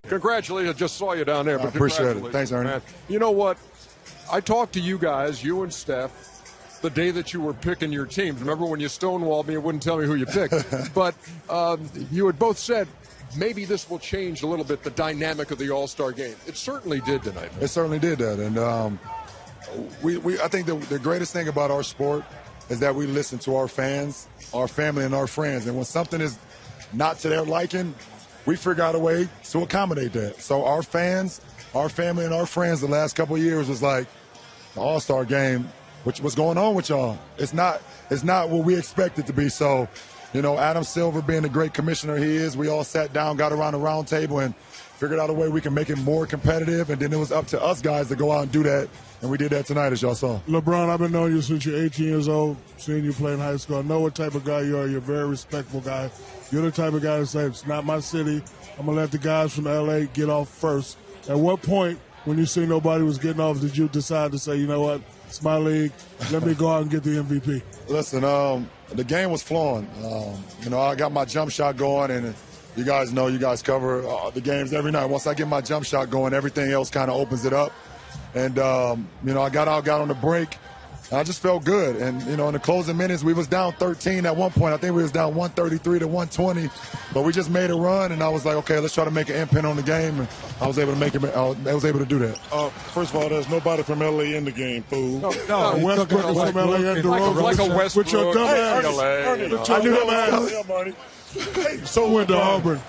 Congratulations. I just saw you down there. But I appreciate it. Thanks, Ernie. Man. You know what? I talked to you guys, you and Steph, the day that you were picking your teams. Remember when you stonewalled me and wouldn't tell me who you picked? But you had both said maybe this will change a little bit the dynamic of the All-Star game. It certainly did tonight. It certainly did that. And I think the greatest thing about our sport is that we listen to our fans, our family, and our friends. And when something is not to their liking, we figure out a way to accommodate that. So our fans, our family, and our friends the last couple of years was like, the All-Star game, what's going on with y'all? It's not what we expect it to be. So, you know, Adam Silver being the great commissioner he is, we all sat down, got around the round table, and figured out a way we can make it more competitive. And then it was up to us guys to go out and do that. And we did that tonight, as y'all saw. LeBron, I've been knowing you since you're 18 years old, seeing you play in high school. I know what type of guy you are. You're a very respectful guy. You're the type of guy that says, it's not my city. I'm going to let the guys from L.A. get off first. At what point, when you see nobody was getting off, did you decide to say, you know what, it's my league, let me go out and get the MVP? Listen, the game was flowing. You know, I got my jump shot going, and you guys know, you guys cover the games every night. Once I get my jump shot going, everything else kind of opens it up. And, you know, I got on the break, and I just felt good. And, you know, in the closing minutes, we was down 13 at one point. I think we was down 133 to 120. But we just made a run, and I was like, okay, let's try to make an imprint on the game. And I was able to make it. I was able to do that. First of all, there's nobody from L.A. in the game, fool. No, Westbrook is from L.A. and DeRozan. Like a Westbrook. With your dumb ass. I knew that. Hey, so went to Auburn.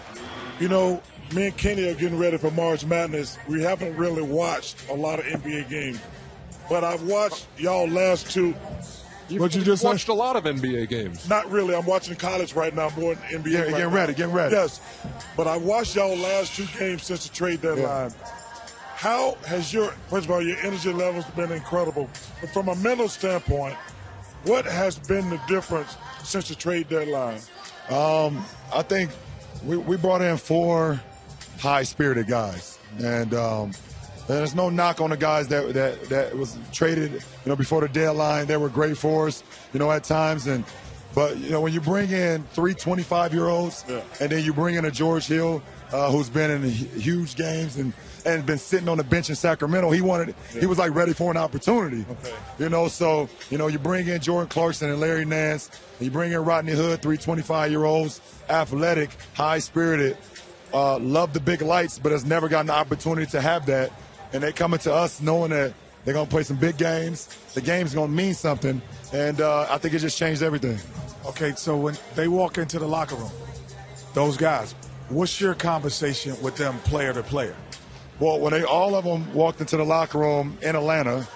You know, me and Kenny are getting ready for March Madness. We haven't really watched a lot of NBA games, but I've watched y'all last two. But you just watched a lot of NBA games. Not really. I'm watching college right now, more than NBA. Yeah, getting ready. Yes, but I watched y'all last two games since the trade deadline. Yeah. How has first of all, your energy levels been incredible, but from a mental standpoint, what has been the difference since the trade deadline? I think we brought in 4 high-spirited guys, and there's no knock on the guys that was traded, you know, before the deadline. They were great for us, you know, at times. But you know, when you bring in 3 25-year-olds, and then you bring in a George Hill who's been in huge games and been sitting on the bench in Sacramento, he was like ready for an opportunity. Okay. You know, so you know, you bring in Jordan Clarkson and Larry Nance, and you bring in Rodney Hood, 3 25-year-olds, athletic, high-spirited. Love the big lights, but has never gotten the opportunity to have that. And they coming to us knowing that they're going to play some big games. The game's going to mean something. And I think it just changed everything. Okay, so when they walk into the locker room, those guys, what's your conversation with them player to player? Well, when all of them walked into the locker room in Atlanta,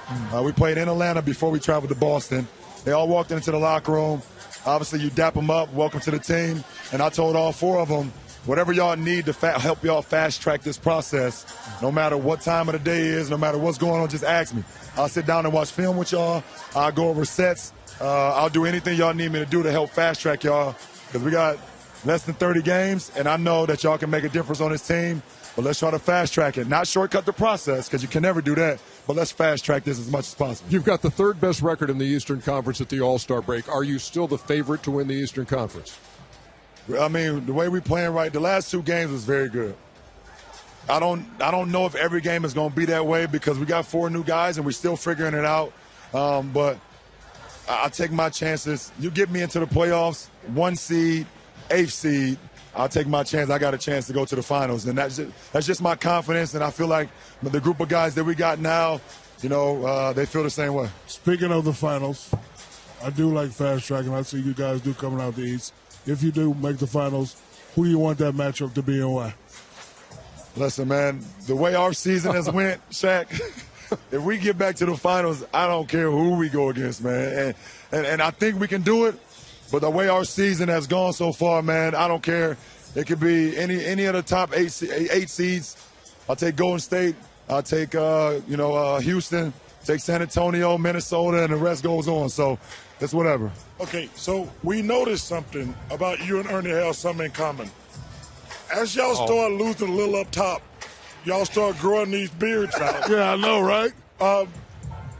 we played in Atlanta before we traveled to Boston. They all walked into the locker room. Obviously, you dap them up, welcome to the team. And I told all 4 of them, whatever y'all need to help y'all fast-track this process, no matter what time of the day is, no matter what's going on, just ask me. I'll sit down and watch film with y'all. I'll go over sets. I'll do anything y'all need me to do to help fast-track y'all, because we got less than 30 games, and I know that y'all can make a difference on this team. But let's try to fast-track it. Not shortcut the process, because you can never do that, but let's fast-track this as much as possible. You've got the 3rd best record in the Eastern Conference at the All-Star break. Are you still the favorite to win the Eastern Conference? I mean, the way we're playing right, the last 2 games was very good. I don't know if every game is going to be that way, because we got 4 new guys and we're still figuring it out. But I take my chances. You get me into the playoffs, 1 seed, 8th seed, I'll take my chance. I got a chance to go to the finals, and that's just my confidence. And I feel like the group of guys that we got now, you know, they feel the same way. Speaking of the finals, I do like fast track, and I see you guys do coming out the East. If you do make the finals, who do you want that matchup to be and why? Listen, man, the way our season has went, Shaq, if we get back to the finals, I don't care who we go against, man. And I think we can do it. But the way our season has gone so far, man, I don't care. It could be any of the top eight seeds. I'll take Golden State. I'll take, Houston, take San Antonio, Minnesota, and the rest goes on. So it's whatever. Okay, so we noticed something about you and Ernie have something in common. As y'all start losing a little up top, y'all start growing these beards out. Yeah, I know, right?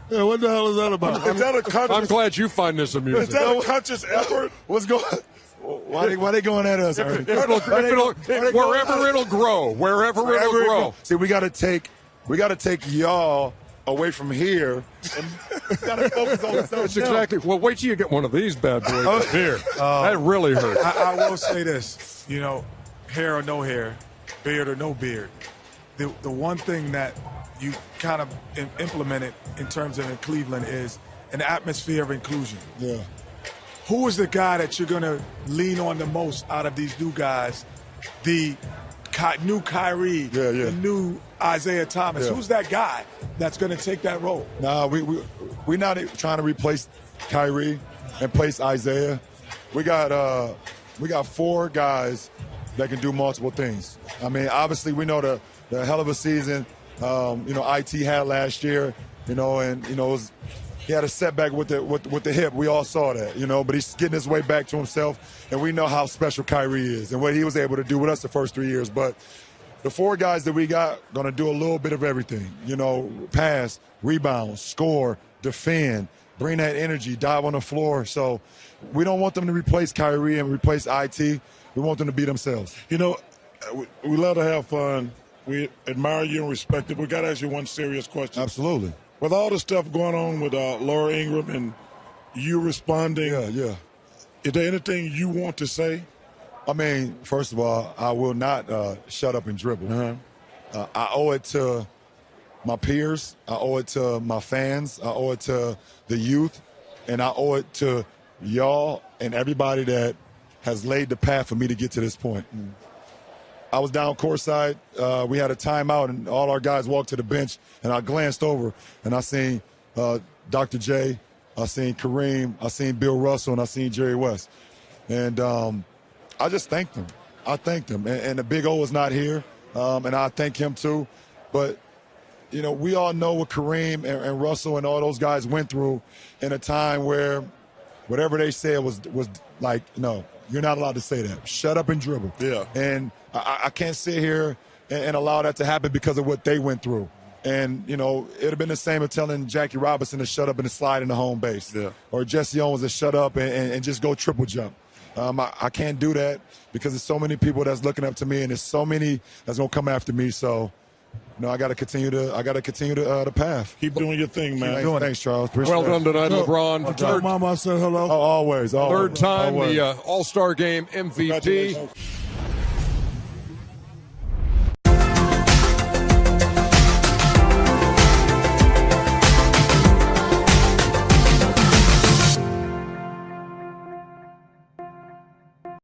Yeah, what the hell is that about? Is that a conscious? I'm glad you find this amusing. Is that a conscious effort? What's going on? Why they going at us? Ernie? Wherever it'll grow. Wherever it'll grow. See, we got to take y'all away from here and got to focus on something. That's exactly. Well, wait till you get one of these bad boys up here. That really hurts. I will say this, hair or no hair, beard or no beard. The one thing that you kind of implemented in terms of in Cleveland is an atmosphere of inclusion. Yeah. Who is the guy that you're going to lean on the most out of these new guys? The new Kyrie, the new Isaiah Thomas. Yeah. Who's that guy that's going to take that role? Nah, we're not trying to replace Kyrie and place Isaiah. We got 4 guys that can do multiple things. I mean, obviously we know the hell of a season IT had last year, and he had a setback with the hip. We all saw that, but he's getting his way back to himself, and we know how special Kyrie is and what he was able to do with us the first 3 years. But the 4 guys that we got going to do a little bit of everything, pass, rebound, score, defend, bring that energy, dive on the floor. So we don't want them to replace Kyrie and replace IT. We want them to be themselves. We love to have fun. We admire you and respect it. We got to ask you one serious question. Absolutely. With all the stuff going on with Laura Ingraham and you responding, is there anything you want to say? I mean, first of all, I will not shut up and dribble. I owe it to my peers. I owe it to my fans. I owe it to the youth. And I owe it to y'all and everybody that has laid the path for me to get to this point. I was down courtside. We had a timeout, and all our guys walked to the bench, and I glanced over, and I seen Dr. J, I seen Kareem, I seen Bill Russell, and I seen Jerry West. And I just thanked them. I thanked them. And the Big O is not here, and I thank him too. But, we all know what Kareem and Russell and all those guys went through in a time where whatever they said was like, no, you're not allowed to say that. Shut up and dribble. Yeah. And I can't sit here and allow that to happen because of what they went through. And, it would have been the same as telling Jackie Robinson to shut up and slide in the home base. Yeah. Or Jesse Owens to shut up and just go triple jump. I can't do that because there's so many people that's looking up to me, and there's so many that's going to come after me. So, I got to continue the path. Keep doing your thing, man. Thanks, Charles. Appreciate Well done tonight, LeBron. I'll tell Mama I said hello. Always. Third time the All-Star Game MVP.